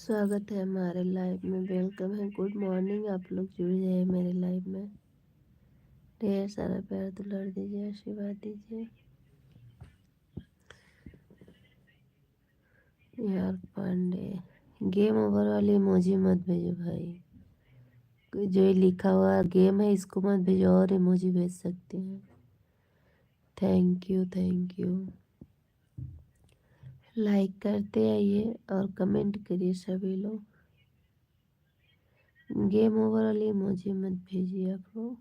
स्वागत है हमारे लाइव में। वेलकम है, गुड मॉर्निंग। आप लोग जुड़ जाए मेरे लाइव में। ढेर सारा प्यार दुलार दीजिए, आशीर्वाद दीजिए। यार पांडे, गेम ओवर वाली इमोजी मत भेजो भाई। जो ये लिखा हुआ गेम है इसको मत भेजो, और इमोजी भेज सकते हैं। Thank you, thank you. Like करते आइए और कमेंट करिए सभी लोग। गेम ओवर वाली इमोजी मत भेजिए आप लोग।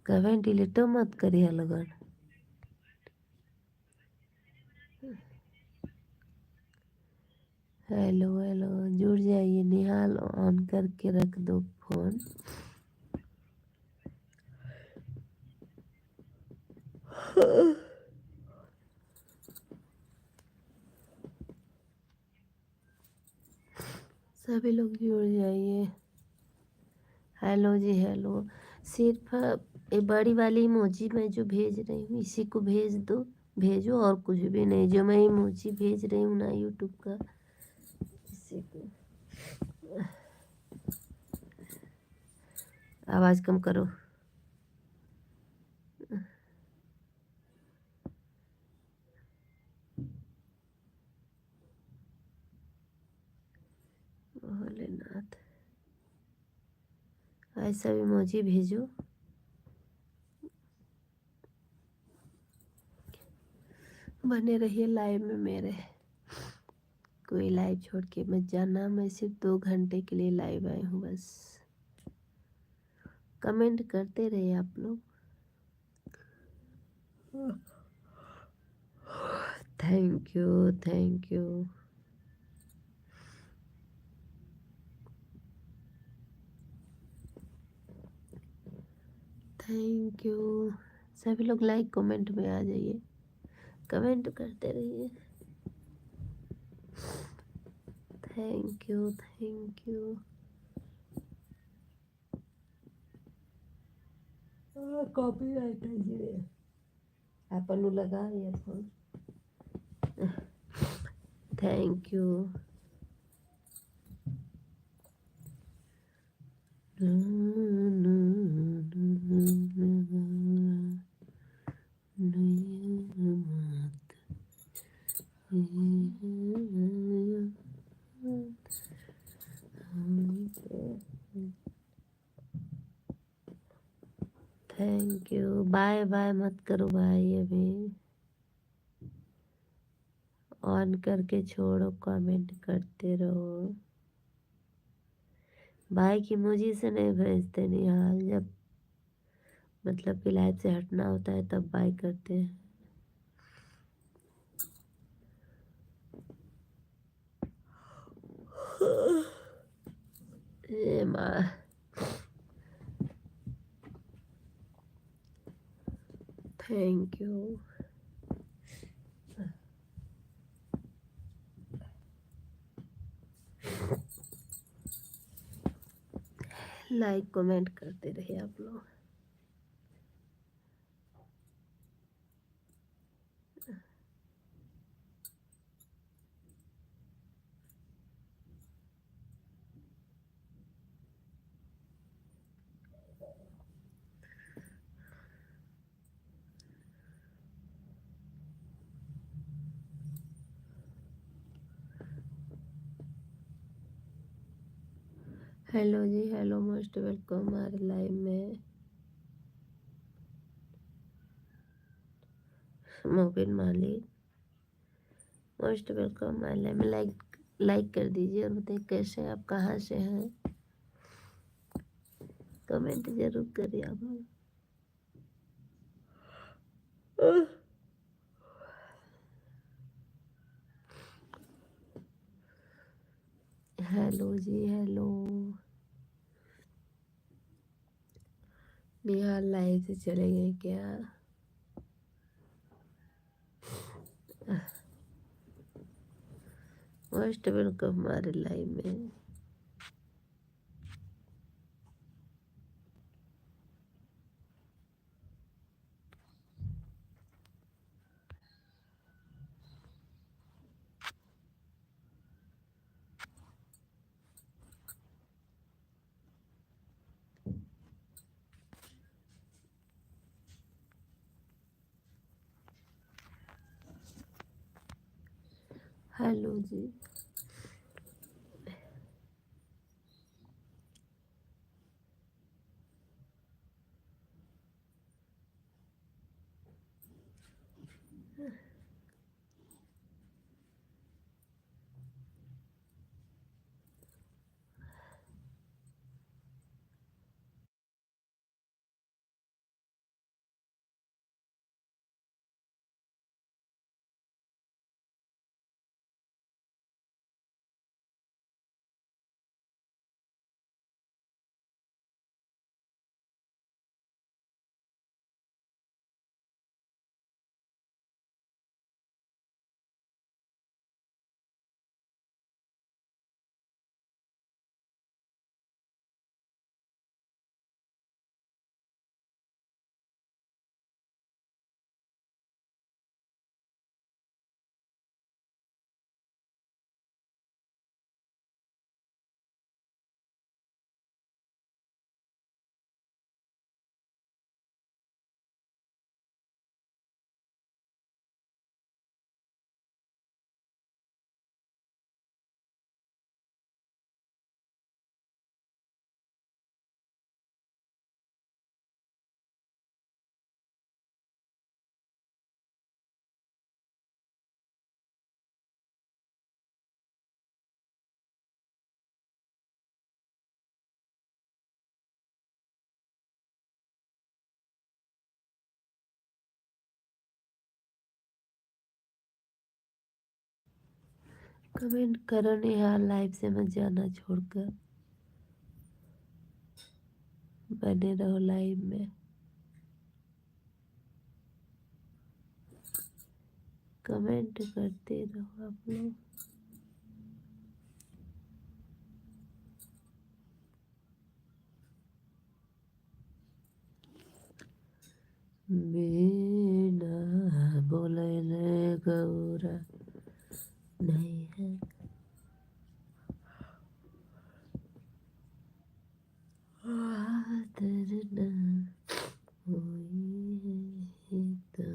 कमेंट डिलीट मत करिए लगन। हेलो हेलो, जुड़ जाइए। निहाल ऑन करके रख दो फोन। सभी लोग जुड़ जाइए। हेलो जी, हेलो। सिर्फ ये बड़ी वाली इमोजी मैं जो भेज रही हूँ इसी को भेज दो, भेजो, और कुछ भी नहीं। जो मैं इमोजी भेज रही हूँ ना यूट्यूब का, इसी को। आवाज़ कम करो। भोलेनाथ, ऐसा इमोजी भेजो। बने रहिए लाइव में मेरे। कोई लाइव छोड़ के मत जाना। मैं सिर्फ 2 घंटे के लिए लाइव आई हूँ बस। कमेंट करते रहिए आप लोग। Thank you, thank you. Thank you. सभी लोग लाइक कमेंट में आ जाइए, कमेंट करते रहिए। Thank you, thank you. Copyright जी अपन लगा earphone. Thank you. Thank you. Bye bye मत करो भाई, अभी ऑन करके छोड़ो, कमेंट करते रहो। भाई की मुझे से नहीं भेजते निहाल। जब मतलब कि लाइफ से हटना होता है तब बाय करते हैं। ए माँ, थैंक यू। लाइक कमेंट करते रहिए आप लोग। हेलो जी, हेलो, मोस्ट वेलकम हमारे लाइव में। मोबिन मालिक, मोस्ट वेलकम हमारे लाइव में। लाइक कर दीजिए और बताइए कैसे हैं आप, कहाँ से हैं। कमेंट जरूर करिए आप लोग। हेलो जी, हेलो। निहाल लाइव से चले गए क्या? मोस्ट वेलकम हमारे लाइव में। हेलो जी। कमेंट करो नेहा, लाइव से मत जाना छोड़कर, बने रहो लाइव में। कमेंट करते रहो आप लोग। बिना बोले गौरा नहीं है। आदरना हुई है तो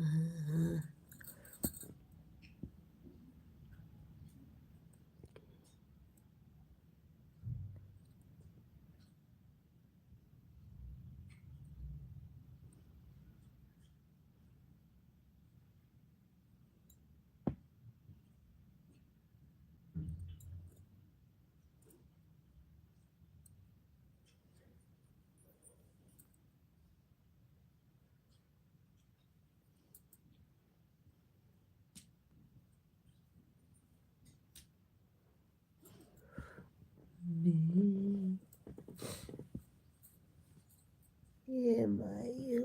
ये मायू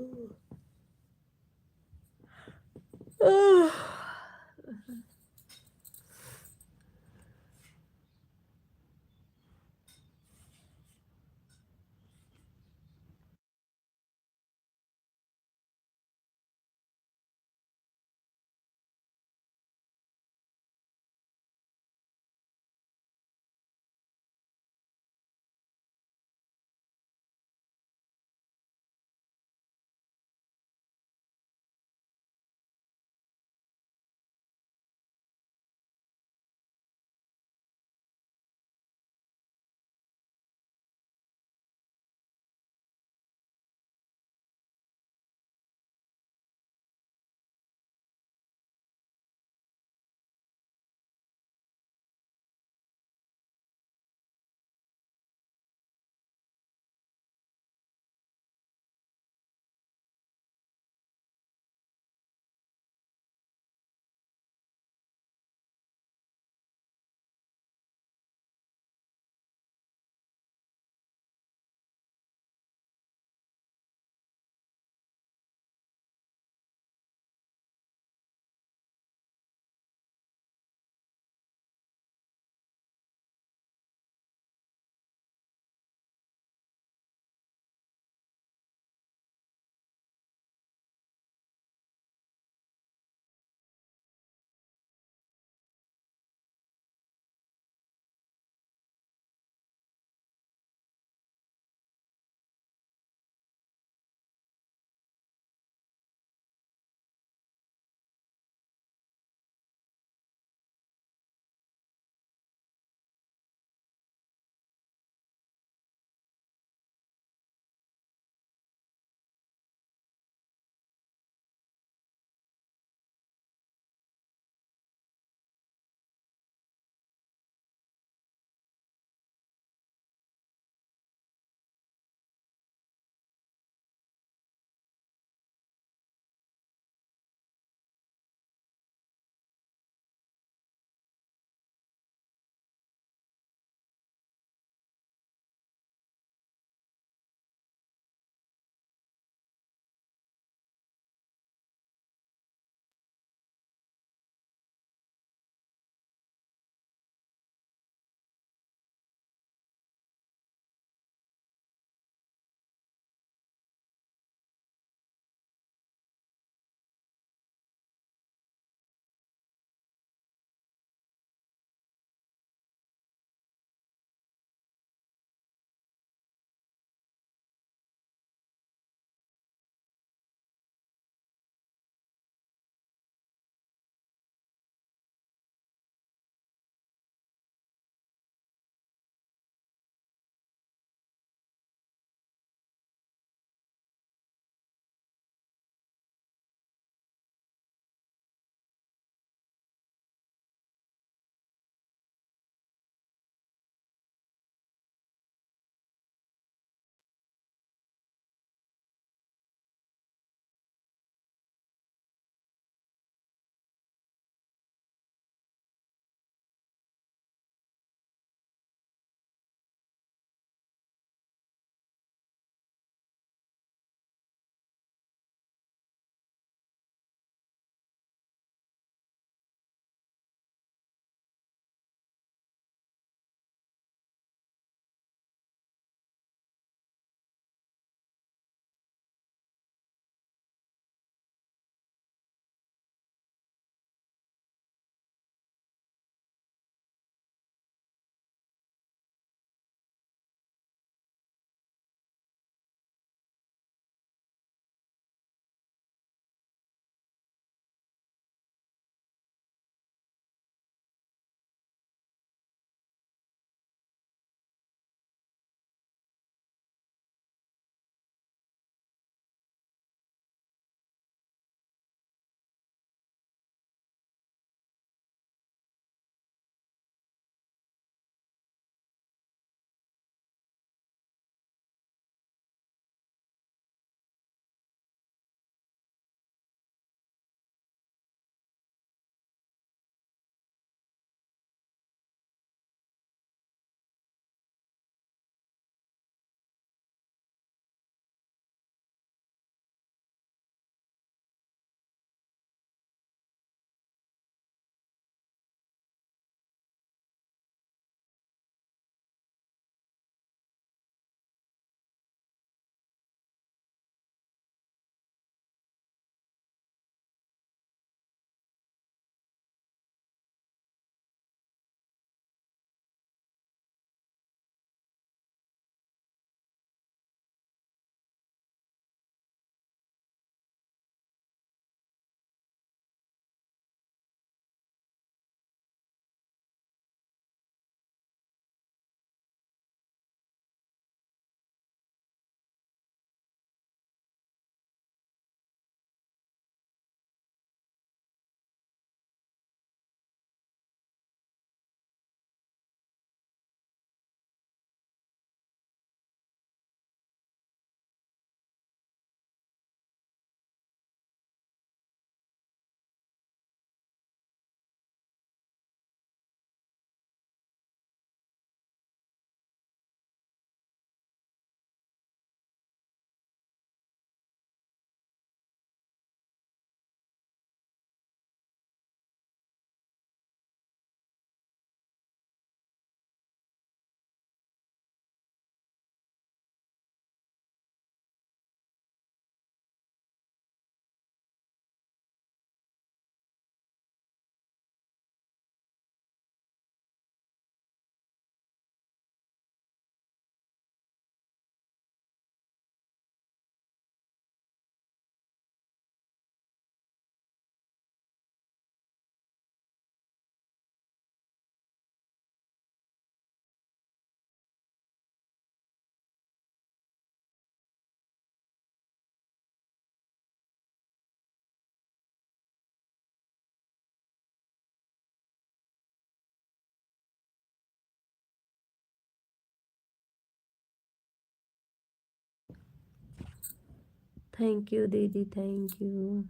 थैंक यू दीदी, thank you,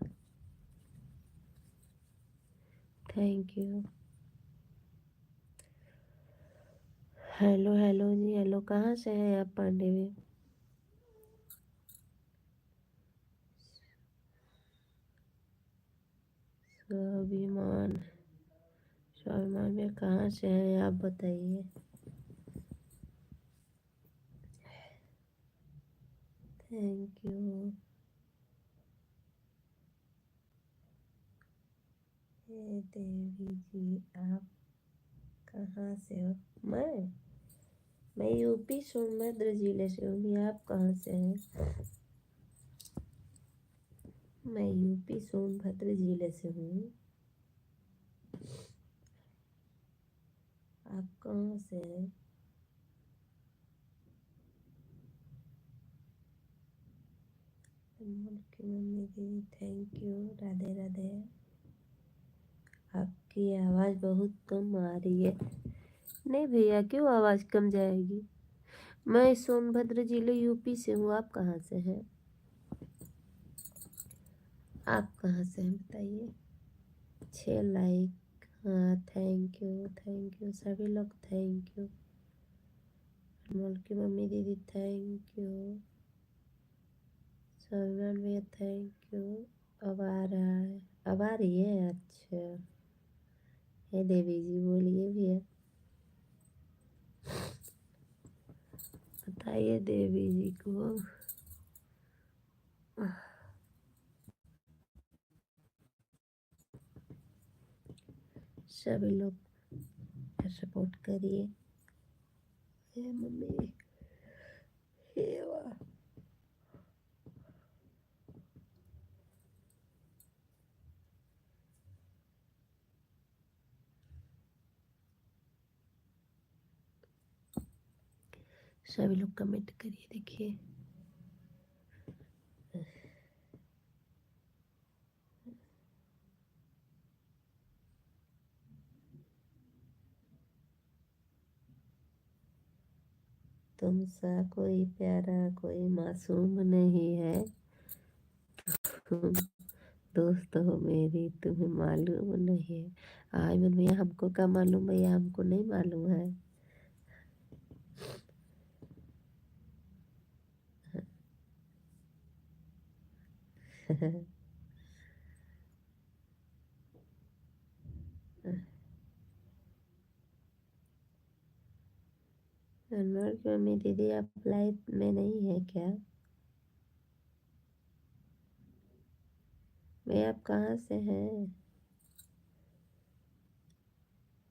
thank you. Hello hello जी, हेलो, कहाँ से हैं आप पांडे में? स्वाभिमान, स्वाभिमान में कहाँ से हैं आप बताइए। Thank you. हे देवी जी, आप कहाँ से हो? मैं यूपी सोनभद्र जिले से हूँ। आप कहाँ से हैं? मैं यूपी सोनभद्र जिले से हूँ। आप कहाँ से हैं? अनमोल की मम्मी दीदी, थैंक यू, राधे राधे। आपकी आवाज़ बहुत कम आ रही है। नहीं भैया, क्यों आवाज़ कम जाएगी? मैं सोनभद्र जिले यूपी से हूँ। आप कहाँ से हैं? आप कहाँ से हैं बताइए। 6 लाइक, हाँ, थैंक यू, थैंक यू सभी लोग, थैंक यू। अनमोल की मम्मी दीदी, थैंक यू। सलमान भैया, थैंक यू। अब आ रहा है, अब आ रही है, अच्छा। हे देवी जी, बोलिए भैया, बताइए देवी जी को। सभी लोग सपोर्ट करिए। हे मम्मी, हे वाह। सभी लोग कमेंट करिए, देखिए। तुमसा कोई प्यारा, कोई मासूम नहीं है। तुम दोस्त हो मेरी, तुम्हें मालूम नहीं है। आयमन भैया, हमको क्या मालूम भैया, हमको नहीं मालूम है। अनवर की मम्मी दीदी, आप लाइफ में नहीं है क्या? भैया, आप कहाँ से हैं?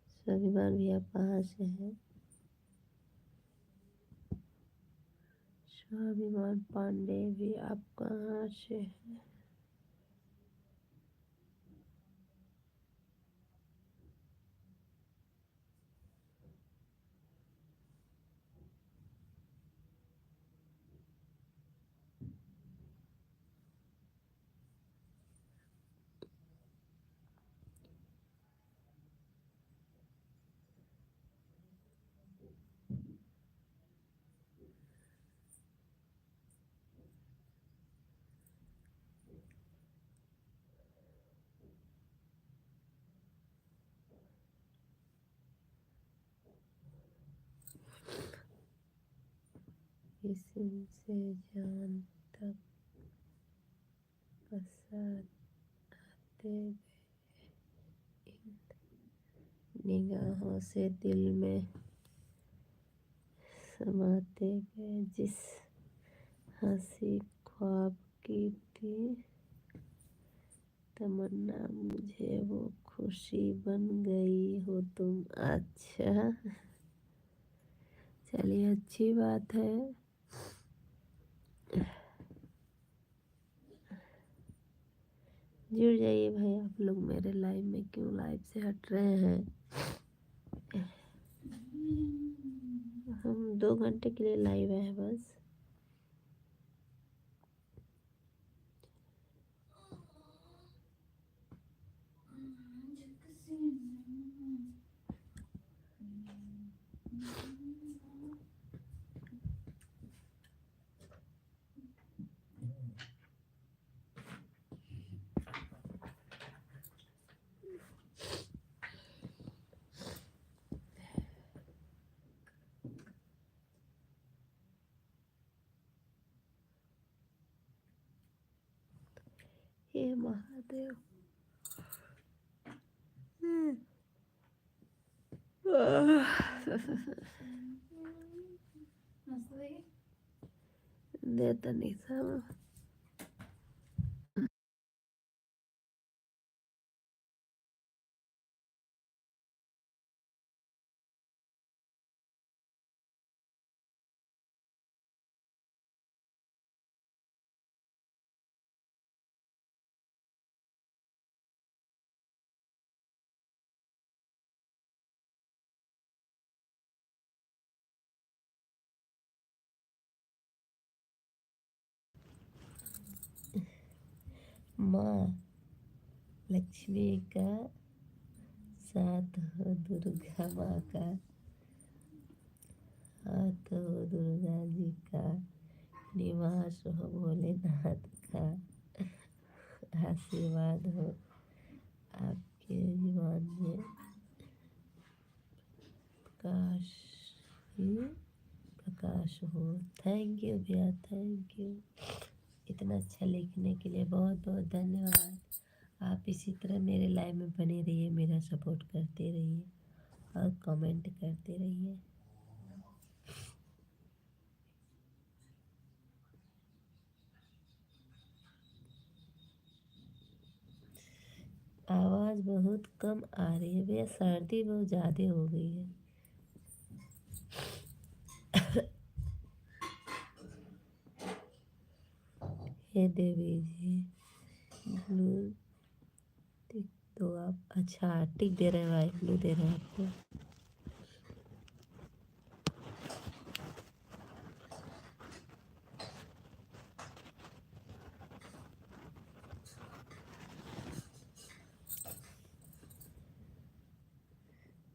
स्वाभिमान भैया, आप कहाँ से हैं? स्वाभिमान पांडे भी, आप कहाँ से हैं? किसी से जान तक बसाते निगाहों से दिल में समाते गए। जिस हंसी ख्वाब की थी तमन्ना, मुझे वो खुशी बन गई हो तुम। अच्छा, चलिए, अच्छी बात है। जुड़ जाइए भाई आप लोग मेरे लाइव में, क्यों लाइव से हट रहे हैं? हम 2 घंटे के लिए लाइव हैं बस। हे महादेव। हम्म। देता नहीं सब। माँ लक्ष्मी का साथ हो, दुर्गा माँ का हाथ हो, दुर्गा जी का निवास हो, भोलेनाथ का आशीर्वाद हो आपके जीवन में। प्रकाश ही प्रकाश हो। थैंक यू भैया, थैंक यू। इतना अच्छा लिखने के लिए बहुत बहुत धन्यवाद। आप इसी तरह मेरे लाइव में बने रहिए, मेरा सपोर्ट करते रहिए और कमेंट करते रहिए। आवाज़ बहुत कम आ रही है भैया, सर्दी बहुत ज़्यादा हो गई है। हे देवी जी, ब्लू टिक दो आप। अच्छा टिक दे रहे हैं भाई, ब्लू दे रहे हैं आपको।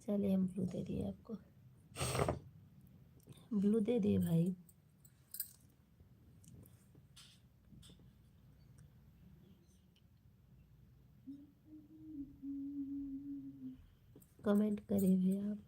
चलिए हम ब्लू दे दिए आपको, ब्लू दे दिए भाई। कमेंट करिए भैया आप।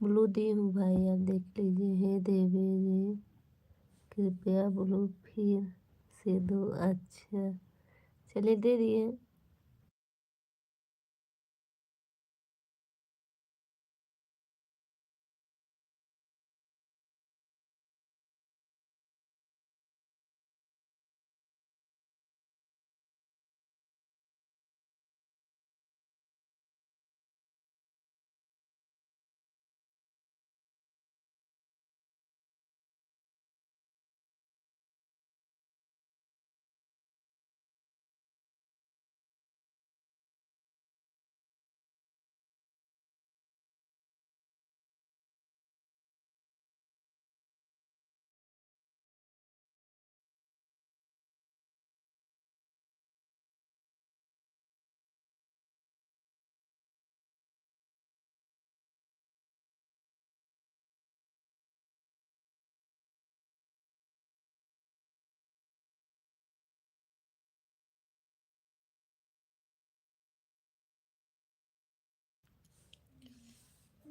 ब्लू दी हूँ भाई, आप देख लीजिए। हे देवी जी, कृपया ब्लू फिर से दो। अच्छा चलिए दे दिए।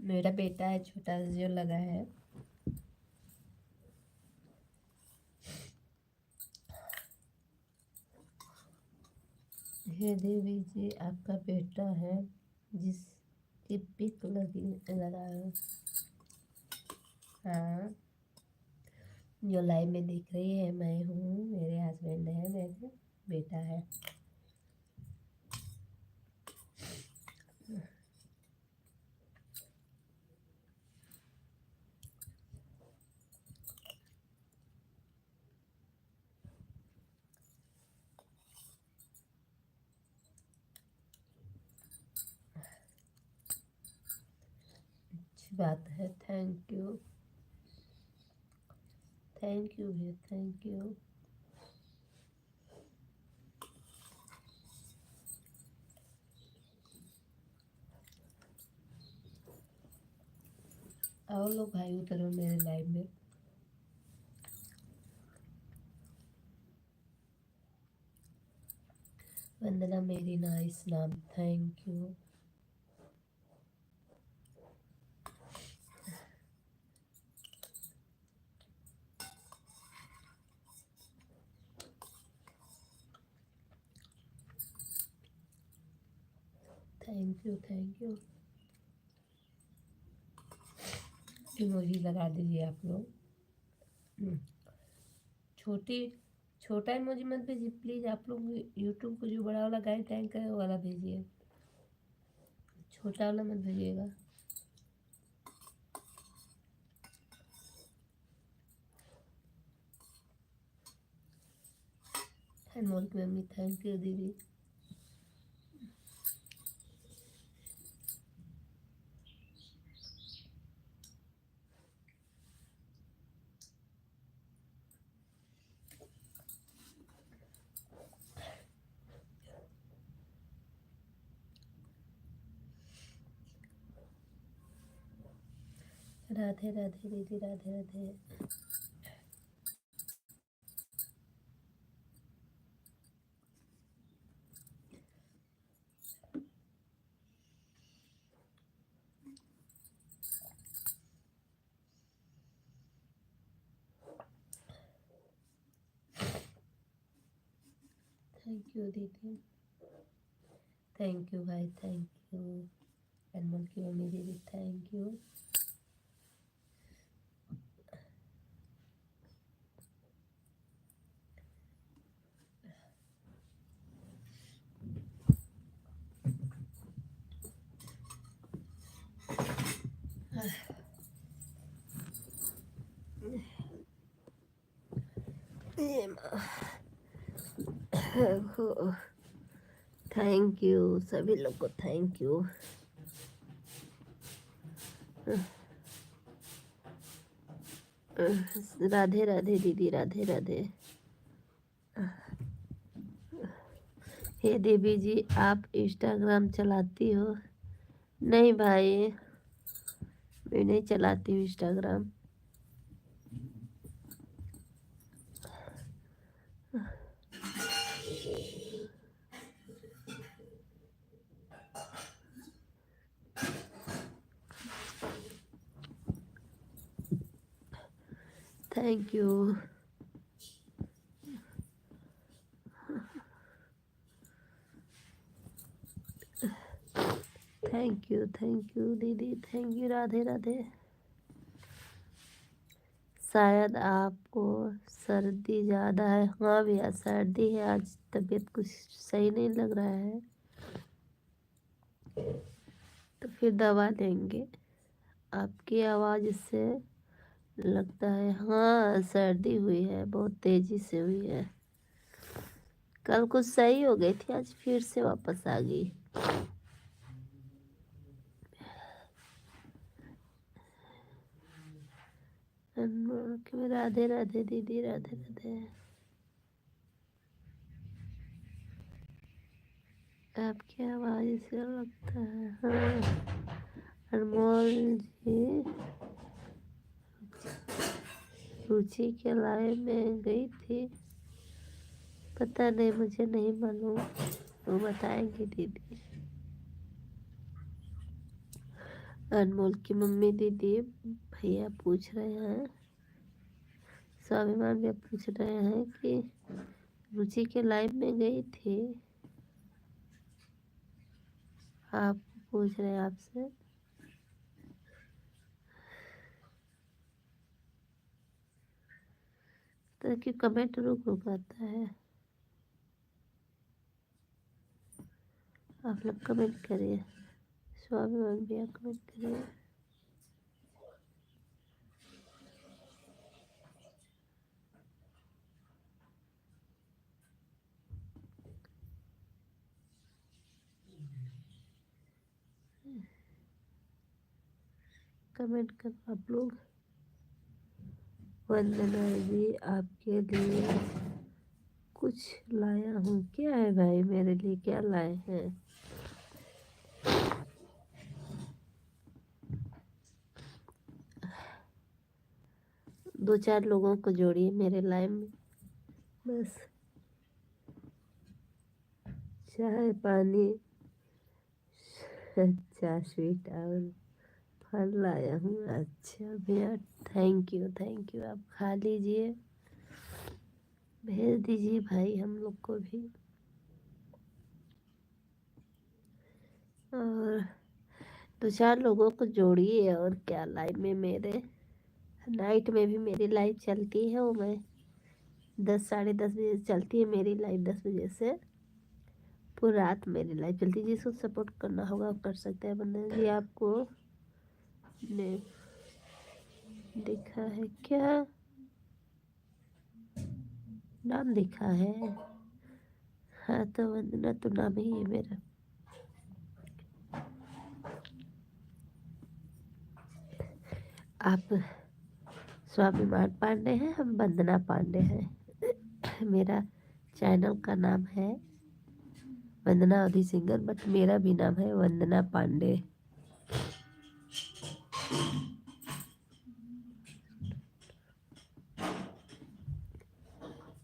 मेरा बेटा है छोटा जो लगा है। हे देवी जी, आपका बेटा है जिसकी पिक लगा है। हाँ, जो लाइव में दिख रही है मैं हूँ, मेरे हस्बैंड है, मेरे बेटा है। अच्छी बात है, थैंक यू भैया, थैंक यू। आओ लोग भाई उतरो मेरे लाइव में। वंदना मेरी नाइस नाम, thank you. Thank you. Emoji लगा दीजिए आप लोग। छोटी छोटा इमोजी मत भेजिए प्लीज़। आप लोग यूट्यूब को जो बड़ा वाला गाइड है वो वाला भेजिए, छोटा वाला मत भेजिएगा। अनमोल की मम्मी, थैंक यू दीदी। राधे राधे दीदी, राधे राधे। थैंक यू दीदी, थैंक यू भाई, थैंक यू। अनमोल की मम्मी दीदी, थैंक यू। थैंक यू सभी लोग को, थैंक यू। राधे राधे दीदी, राधे राधे। हे देवी जी, आप इंस्टाग्राम चलाती हो? नहीं भाई, मैं नहीं चलाती हूँ Instagram. Thank you. Thank you दीदी, थैंक यू, राधे राधे। शायद आपको सर्दी ज़्यादा है। हाँ भैया, सर्दी है, आज तबीयत कुछ सही नहीं लग रहा है, तो फिर दवा लेंगे। आपकी आवाज़ से लगता है हाँ सर्दी हुई है, बहुत तेज़ी से हुई है। कल कुछ सही हो गई थी, आज फिर से वापस आ गई। राधे राधे दीदी, राधे राधे। आपकी आवाज़ से लगता है हाँ। अनमोल जी रुचि के लाइव में गई थी, पता नहीं, मुझे नहीं मालूम, वो बताएंगी दीदी। अनमोल की मम्मी दीदी भैया पूछ रहे हैं, स्वाभिमान भैया पूछ रहे हैं कि रुचि के लाइव में गई थी। आप पूछ रहे हैं आपसे। तो कि कमेंट रुक रुक आता है, आप लोग कमेंट करिए, स्वाभिमान भैया कमेंट करिए। कमेंट करो आप लोग। वंदना जी आपके लिए कुछ लाया हूँ। क्या है भाई, मेरे लिए क्या लाए हैं? 2-4 लोगों को जोड़िए मेरे लाइव में, बस। चाय पानी, अच्छा स्वीट और फल लाया हूँ। अच्छा भैया, थैंक यू थैंक यू। आप खा लीजिए, भेज दीजिए भाई हम लोग को भी। और 2-4 लोगों को जोड़िए। और क्या, लाइव में मेरे नाइट में भी मेरी लाइव चलती है, वो मैं 10-10:30 बजे चलती है मेरी लाइव। 10 बजे से पूरी रात मेरी लाइव चलती है। जिसको सपोर्ट करना होगा आप कर सकते हैं। बंदना जी आपको ने दिखा है क्या? नाम दिखा है? हाँ तो वंदना तो नाम ही है मेरा। आप स्वाभिमान पांडे हैं, हम वंदना पांडे हैं। मेरा चैनल का नाम है वंदना अवधि सिंगर, बट मेरा भी नाम है वंदना पांडे।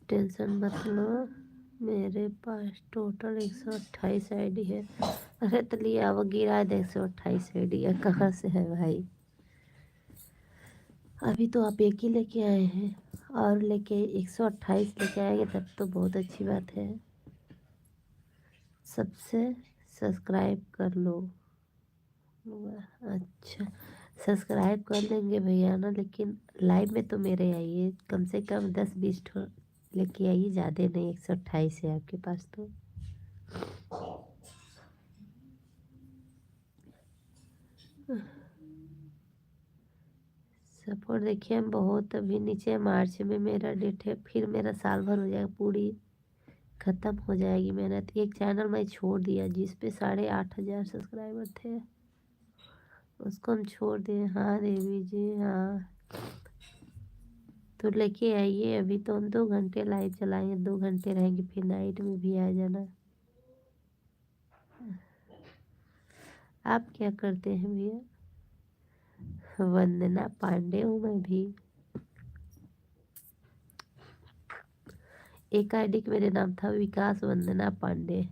टेंशन मत लो, मेरे पास टोटल 128 आईडी है। अरे तो लिया वो गिरा दे, 128 आईडी है कहाँ से है भाई? अभी तो आप एक ही लेके आए हैं, और लेके 128 लेके आएंगे तब तो बहुत अच्छी बात है। सबसे सब्सक्राइब कर लो। अच्छा, सब्सक्राइब कर लेंगे भैया ना, लेकिन लाइव में तो मेरे आइए, कम से कम 10-20 लेके आइए, ज़्यादा नहीं। 128 है आपके पास तो। सपोर्ट देखिए, हम बहुत अभी नीचे, मार्च में मेरा डेट है, फिर मेरा साल भर हो जाएगा, पूरी ख़त्म हो जाएगी मेहनत। एक चैनल मैं छोड़ दिया जिस पे 8,500 सब्सक्राइबर थे, उसको हम छोड़ दिए। हाँ देवी जी, हाँ तो लेके आइए। अभी तो हम 2 घंटे लाइव चलाएंगे, 2 घंटे रहेंगे, फिर नाइट में भी आ जाना। आप क्या करते हैं भैया? वंदना पांडे हूँ मैं भी। एक आईडी के मेरे नाम था विकास वंदना पांडे।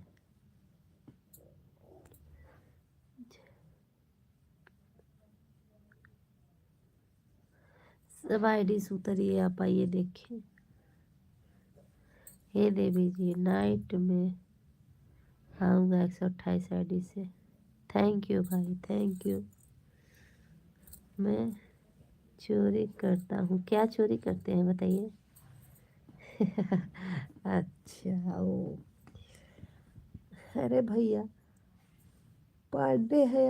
सब आईडी उतरिए, आप आइए देखिए। हे देवी जी, नाइट में आऊँगा 128 आईडी से। थैंक यू भाई, थैंक यू। मैं चोरी करता हूँ। क्या चोरी करते हैं बताइए? अच्छा ओ, अरे भैया पांडे है,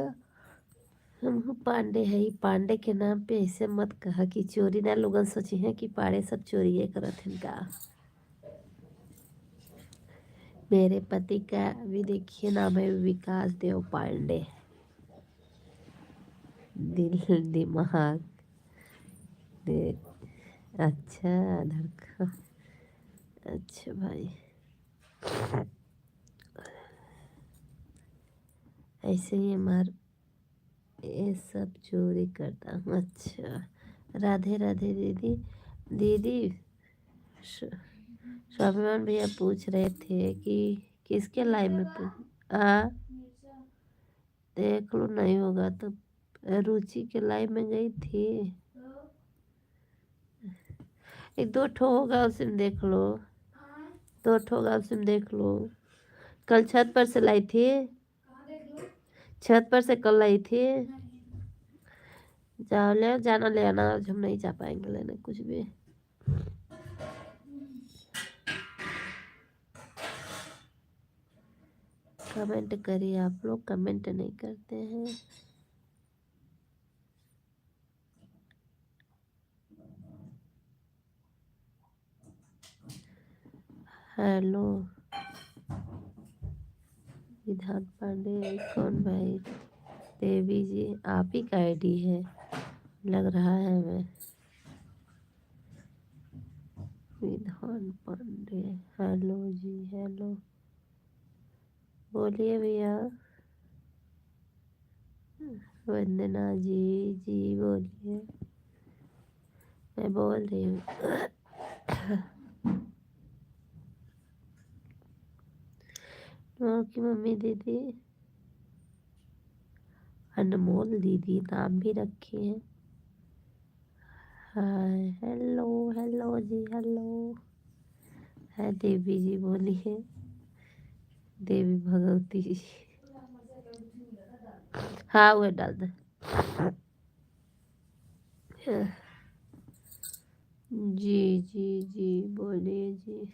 हम पांडे है ही। पांडे के नाम पे ऐसे मत कहा कि चोरी ना, लोगन सोची है कि पाड़े सब चोरी करत हैं का। मेरे पति का भी देखिए नाम है विकास देव पांडे। दिल दिमाग दे, अच्छा धड़का, अच्छा भाई, ऐसे ही हमार ये सब चोरी करता हूँ। अच्छा, राधे राधे दीदी। दीदी स्वाभिमान भैया पूछ रहे थे कि किसके लाइव में हाँ देख लो, नहीं होगा तो रुचि के लाइव में गई थी। एक दो ठो होगा उसमें देख लो, दो ठो होगा उसमें देख लो। कल छत पर से लाई थी, छत पर से कल लाई थी। जाओ ले जाना, ले आना। आज हम नहीं जा पाएंगे लेने कुछ भी। कमेंट करिए, आप लोग कमेंट नहीं करते हैं। हेलो विधान पांडे कौन भाई? देवी जी आप ही का आईडी है लग रहा है। मैं विधान पांडे, हेलो जी हेलो, बोलिए भैया। वंदना जी, जी बोलिए। मैं बोल रही हूँ। की मम्मी दीदी अनमोल दीदी नाम भी रखी है। हाय हेलो, हेलो जी हेलो। है देवी जी बोलिए, देवी भगवती जी। हाँ वो डाल दे। जी जी जी बोलिए जी।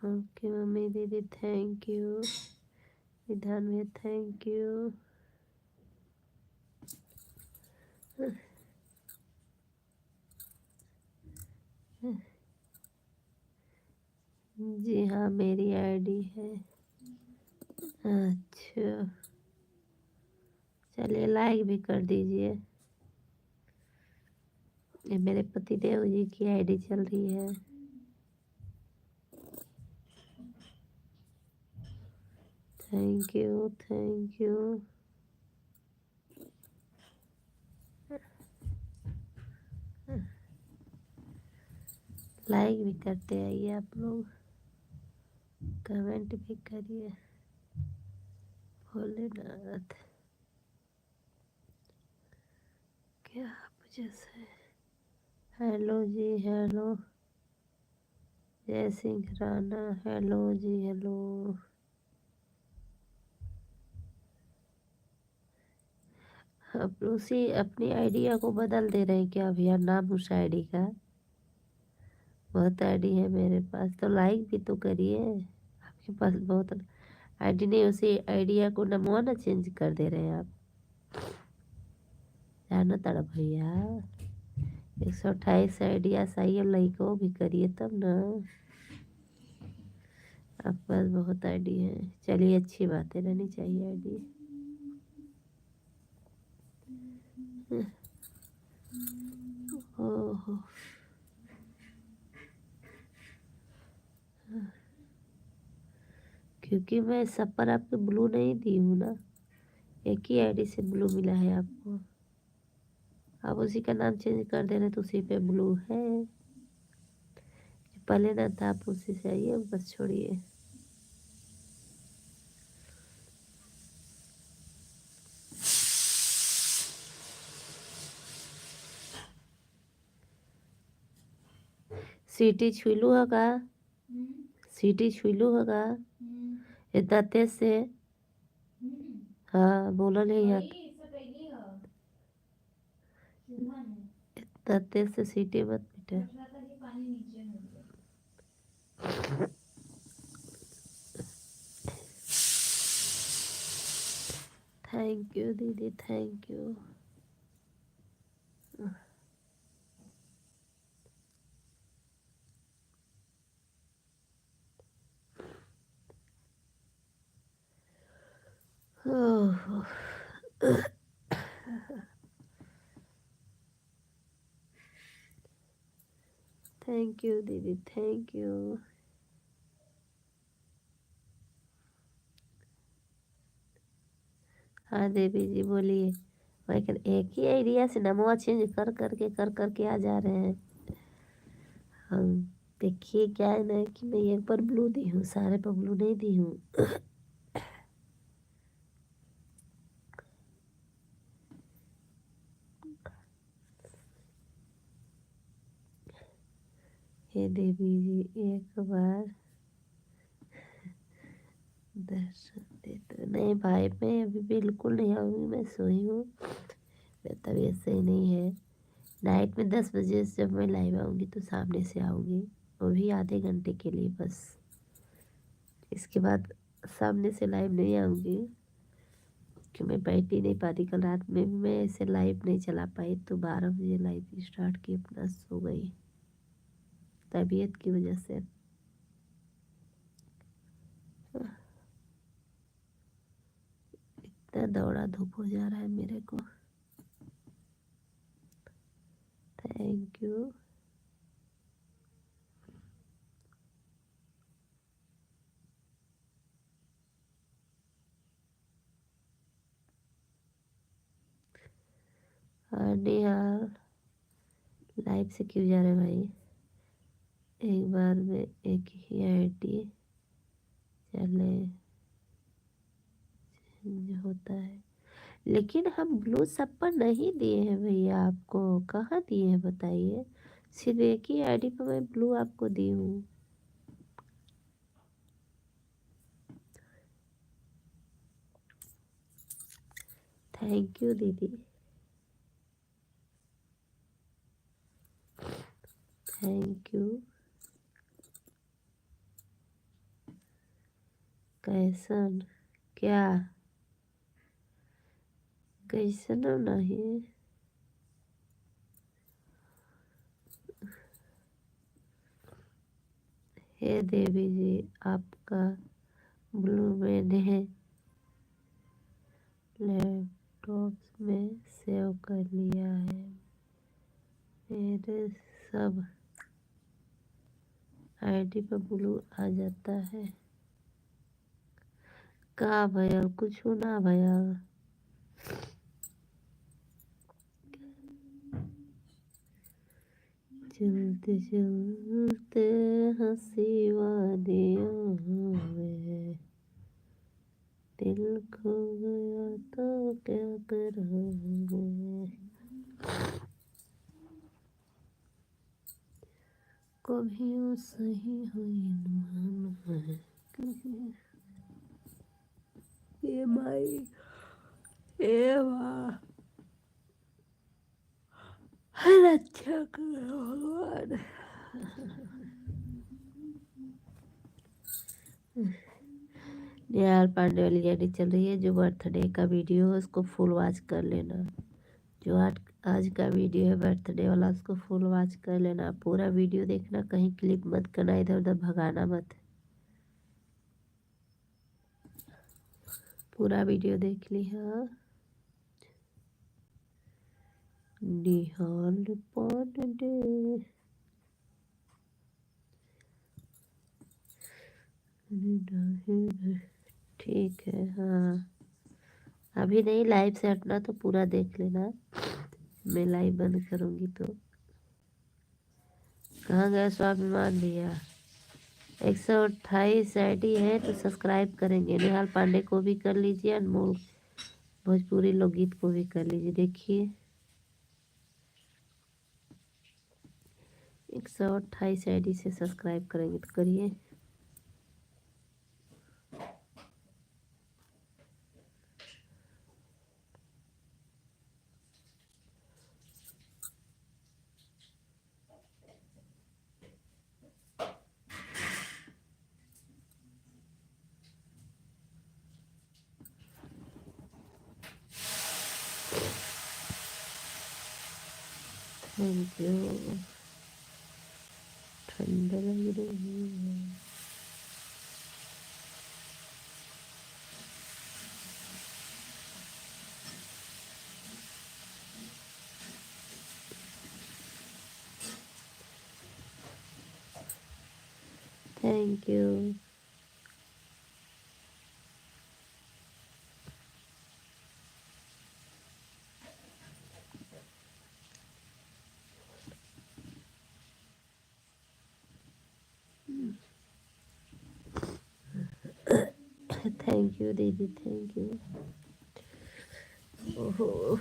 ओके मम्मी दीदी थैंक यू। विधान में थैंक यू। जी हाँ मेरी आईडी है। अच्छा चलिए लाइक भी कर दीजिए। ये मेरे पति देव जी की आईडी चल रही है। Thank you thank you. Like भी करते आइए आप लोग, कमेंट भी करिए। भोलेनाथ क्या वजह से। हेलो जी हेलो। जय सिंह राणा हेलो जी हेलो। आप उसी अपनी आइडिया को बदल दे रहे हैं क्या भैया? नाम उस आईडी का बहुत आईडी है मेरे पास, तो लाइक भी तो करिए। आपके पास बहुत आईडी नहीं, उसी आइडिया को नमवा ना चेंज कर दे रहे हैं आप। जाना तड़ा भैया 128 आइडिया सही है, लाइको भी करिए तब ना। आपके पास बहुत आईडी है, चलिए अच्छी बात है, रहनी चाहिए आईडी। ओहो क्योंकि मैं सब पर आपके ब्लू नहीं दी हूँ ना, एक ही आईडी से ब्लू मिला है आपको। आप उसी का नाम चेंज कर दे रहे तो उसी पे ब्लू है। जो पहले ना था आप उसी से आइए, बस छोड़िए। सीटी छुईलू होगा, सीटी छुईलू होगा इतना तेज से। हाँ बोलो नहीं यार, इतना तेज से सीटी मत पीटे। थैंक यू दीदी थैंक यू। थैंक यू दीदी थैंक यू। हाँ देवी जी बोलिए। लेकिन एक ही आइडिया से नमवा चेंज कर करके आ जा रहे हैं हम। देखिए क्या है ना कि मैं एक पर ब्लू दी हूँ, सारे पर ब्लू नहीं दी हूँ। हे देवी जी एक बार दर्शन दे दो। नहीं भाई मैं अभी बिल्कुल नहीं आऊँगी, मैं सोई हूँ, मेरी तबीयत सही नहीं है। नाइट में 10 बजे से जब मैं लाइव आऊँगी तो सामने से आऊँगी, वो भी आधे घंटे के लिए बस। इसके बाद सामने से लाइव नहीं आऊँगी कि मैं बैठ ही नहीं पाती। कल रात में भी मैं ऐसे लाइव नहीं चला पाई, तो 12 बजे लाइव स्टार्ट की, अपना सो गई तबीयत की वजह से। इतना दौड़ा धूप हो जा रहा है मेरे को। Thank you. और निहाल लाइव से क्यों जा रहे भाई? एक बार में एक ही आईडी चले जो होता है, लेकिन हम ब्लू सब पर नहीं दिए हैं भैया, आपको कहाँ दिए हैं बताइए? सिर्फ एक ही आईडी पर मैं ब्लू आपको दी हूँ। थैंक यू दीदी, थैंक यू। कैसन क्या कैसन नहीं? हे देवी जी आपका ब्लू मैंने लैपटॉप में सेव कर लिया है, मेरे सब आईडी पर ब्लू आ जाता है। का भयल कुछ ना भयल। चलते चलते हंसी वादियों में दिल खो गया तो क्या करोगे? कभी वो सही हुई नुहान है, ये माई ए माँ हर अच्छा करो भगवान। नेहाल पांडे वाली आईडी चल रही है, जो बर्थडे का वीडियो है उसको फुल वॉच कर लेना। जो आज का वीडियो है बर्थडे वाला उसको फुल वॉच कर लेना, पूरा वीडियो देखना, कहीं क्लिप मत करना, इधर उधर भगाना मत, पूरा वीडियो देख ली। हाँ निहाल पांडे ठीक है। हाँ अभी नहीं, लाइव से हटना तो पूरा देख लेना, मैं लाइव बंद करूँगी तो। कहाँ गया स्वाभिमान भैया? 128 आईडी है तो सब्सक्राइब करेंगे। नेहाल पांडे को भी कर लीजिए, अनमोल भोजपुरी लोकगीत को भी कर लीजिए। देखिए 128 आईडी से सब्सक्राइब करेंगे तो करिए। Thank you. ठंड लग रही है। Thank you. थैंक यू दीदी, थैंक यू। ओहो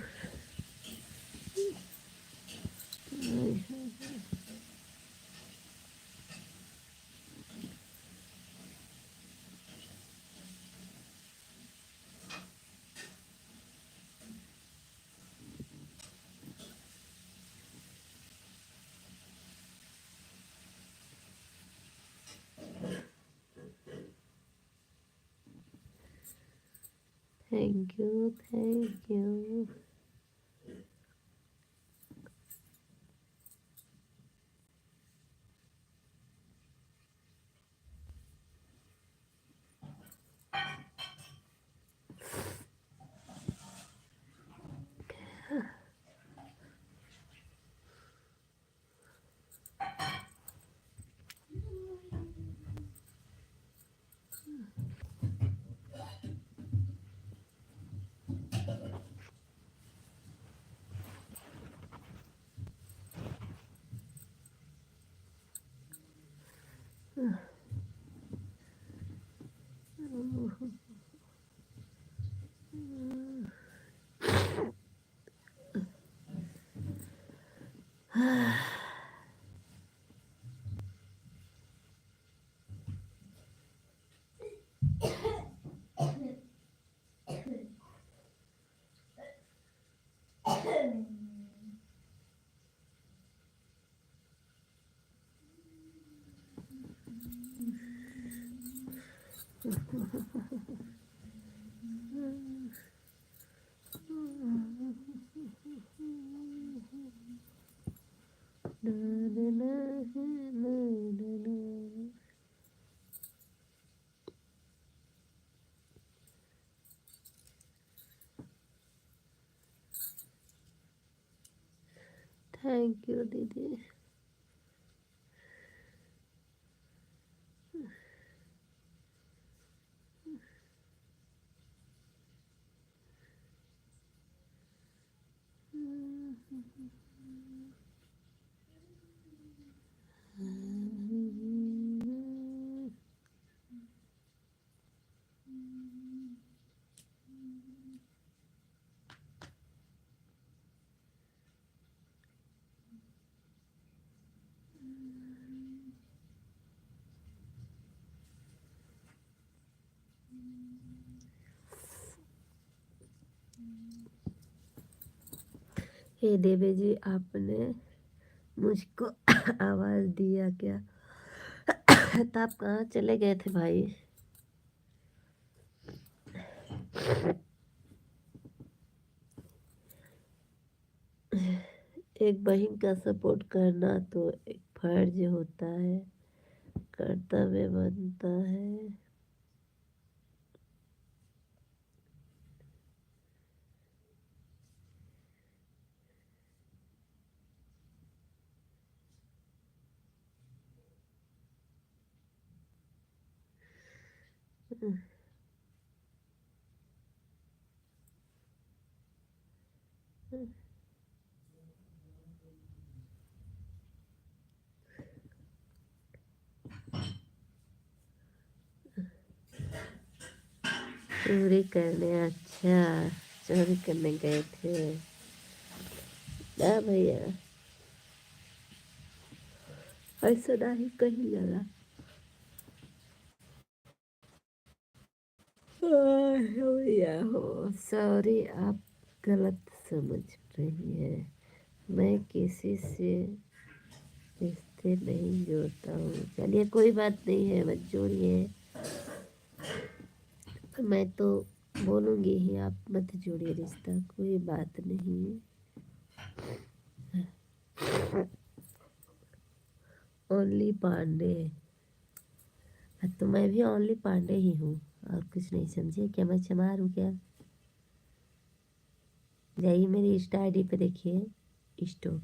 thank you, thank you. Thank you दीदी। हे देवी जी, आपने मुझको आवाज दिया क्या? तो आप कहाँ चले गए थे भाई? एक बहन का सपोर्ट करना तो एक फर्ज होता है, कर्तव्य बनता है। चोरी करने? अच्छा, चोरी करने गए थे ना भैया? ऐसा नहीं कहीं लगा। भैया हो, सॉरी, आप गलत समझ रही हैं। मैं किसी से रिश्ते नहीं जोड़ता हूँ। चलिए कोई बात नहीं है, मत जोड़िए। मैं तो बोलूँगी ही, आप मत जोड़िए रिश्ता, कोई बात नहीं। ओनली पांडे? तो मैं भी ओनली पांडे ही हूँ, और कुछ नहीं समझे क्या? मैं चमार हूँ क्या? जाइए मेरी इंस्टा आई डी पे देखिए, स्टॉक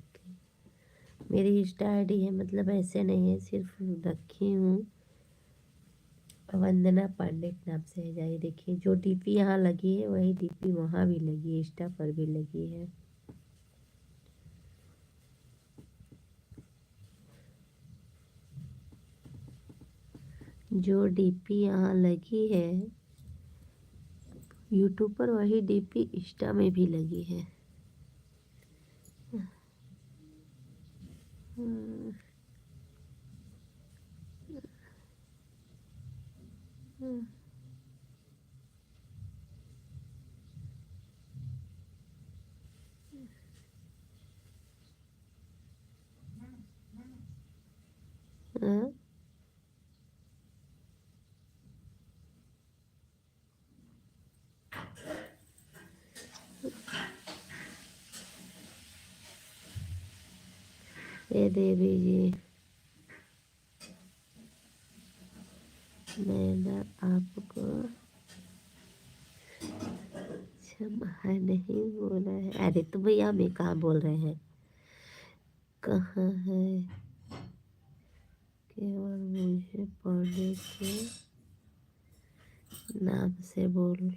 मेरी इंस्टा आई डी है, मतलब ऐसे नहीं है, सिर्फ रखी हूँ वंदना पांडे के नाम से है। जाइए देखिए, जो डीपी यहाँ लगी है वही डीपी वहाँ भी लगी है, इंस्टा पर भी लगी है। जो डीपी यहाँ लगी है यूट्यूब पर, वही डीपी इंस्टा में भी लगी है। हम्म, हम्म, हाँ? ये देवी जी, मैंने आपको क्षमा नहीं बोला है। अरे तो भैया हमें कहाँ बोल रहे हैं, कहाँ है, केवल मुझे पढ़ने के नाम से बोले।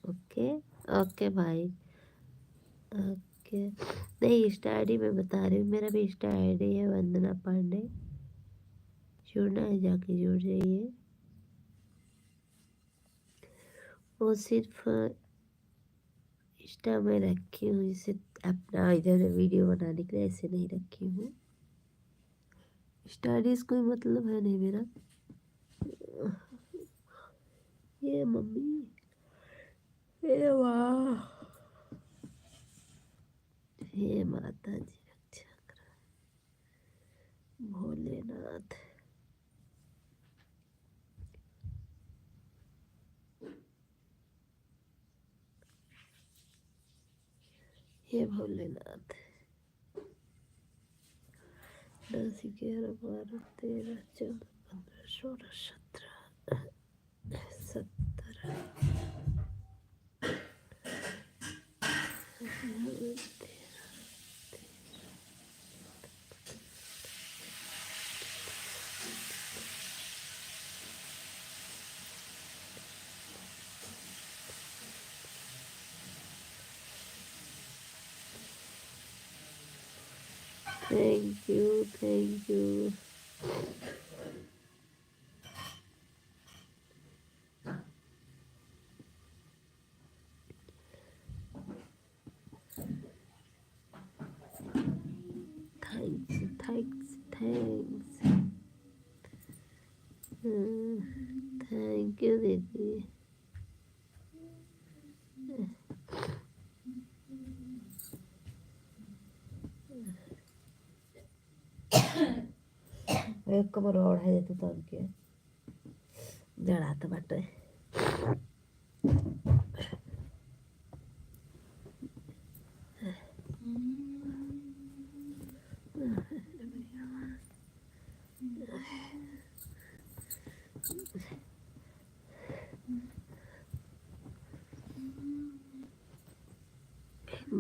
ओके ओके भाई, ओके। नहीं, इंस्टा आईडी मैं बता रही हूँ, मेरा भी इंस्टा आईडी है वंदना पांडे। जुड़ना है जाके जुड़ जाइए। वो सिर्फ इंस्टा में रखी हूँ इसे अपना इधर वीडियो बनाने के लिए, ऐसे नहीं रखी हूँ। इंस्टा आईडी से कोई मतलब है नहीं मेरा। ये मम्मी, हे वाह, हे माता जी रक्षा करो, भोलेनाथ। हे Bholenath. 10, 11, 12, 13, 14, 15, 16, 17, 17। Thank you, thank you. Thanks thanks thanks. Thank you दीदी। एक कमर और है तो तब के जड़ा तो बटे।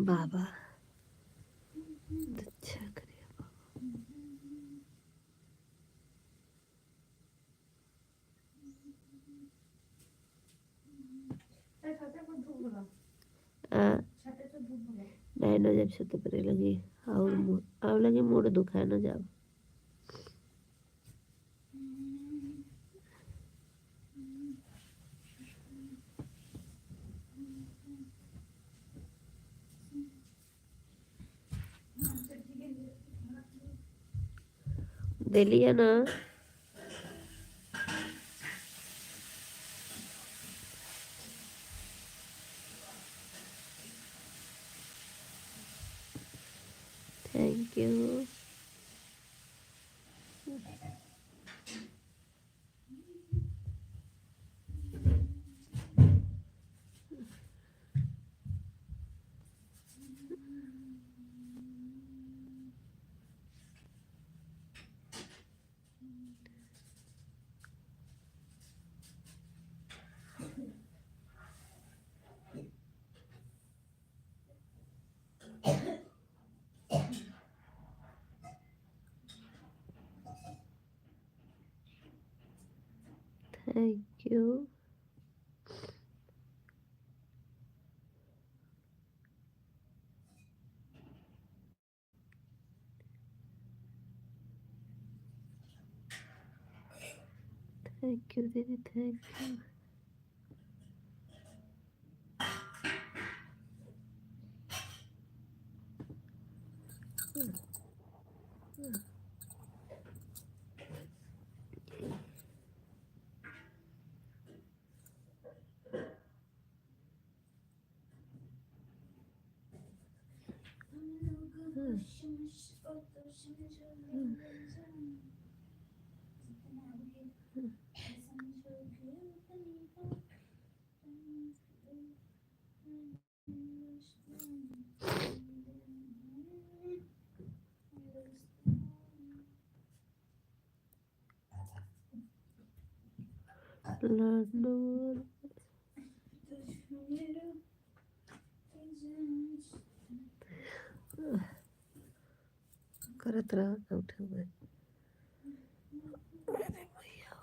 बाबा अच्छा करिए नहीं न जब से तो करे लगी और लगी मूड दुखाए न जाओ। दे लिया ना। Thank you. Thank you. Thank you दीदी, थैंक यू। लड्डू करत रहा उठे हुए। अरे भैया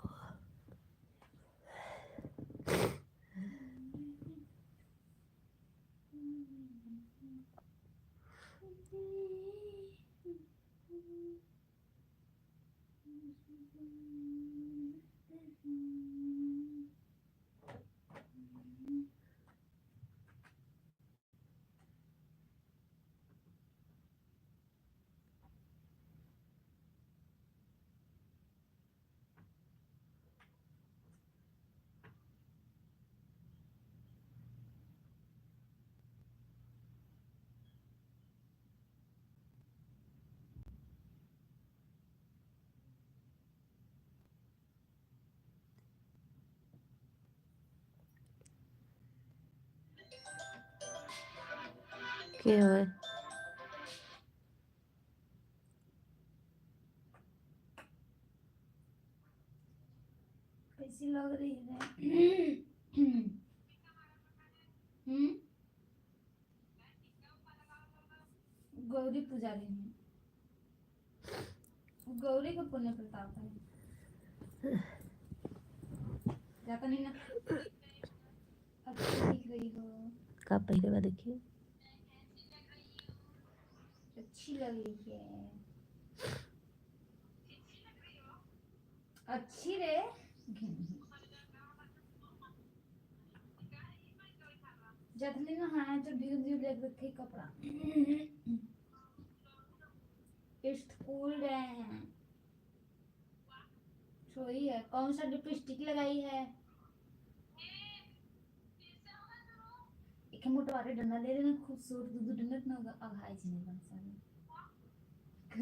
क्या है? कैसी लग रही है? गौरी पुजारी है, गौरी का पुण्य प्रताप है। जाता नहीं ना, अच्छी दिख रही हो। का पहले बार देखिए अच्छी लग रही है, अच्छी रे। जतनी ना हाँ जो ड्यू ड्यू लग रखे कपड़ा स्कूल गए हैं। सोई है। कौन सा लिपस्टिक लगाई है? एक मोटवारे डंडा ले लेना, खूबसूरत दूध डंडा ना अघाई छी नहीं बन सारे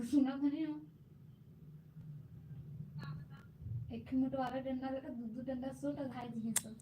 सुना बने हो। एक मोटवारे डंडा लेकर दूध डंडा सूट अघाई छी सब।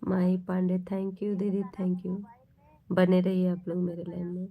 माही पांडे, थैंक यू दीदी, थैंक यू। बने रहिए आप लोग मेरे लाइन में।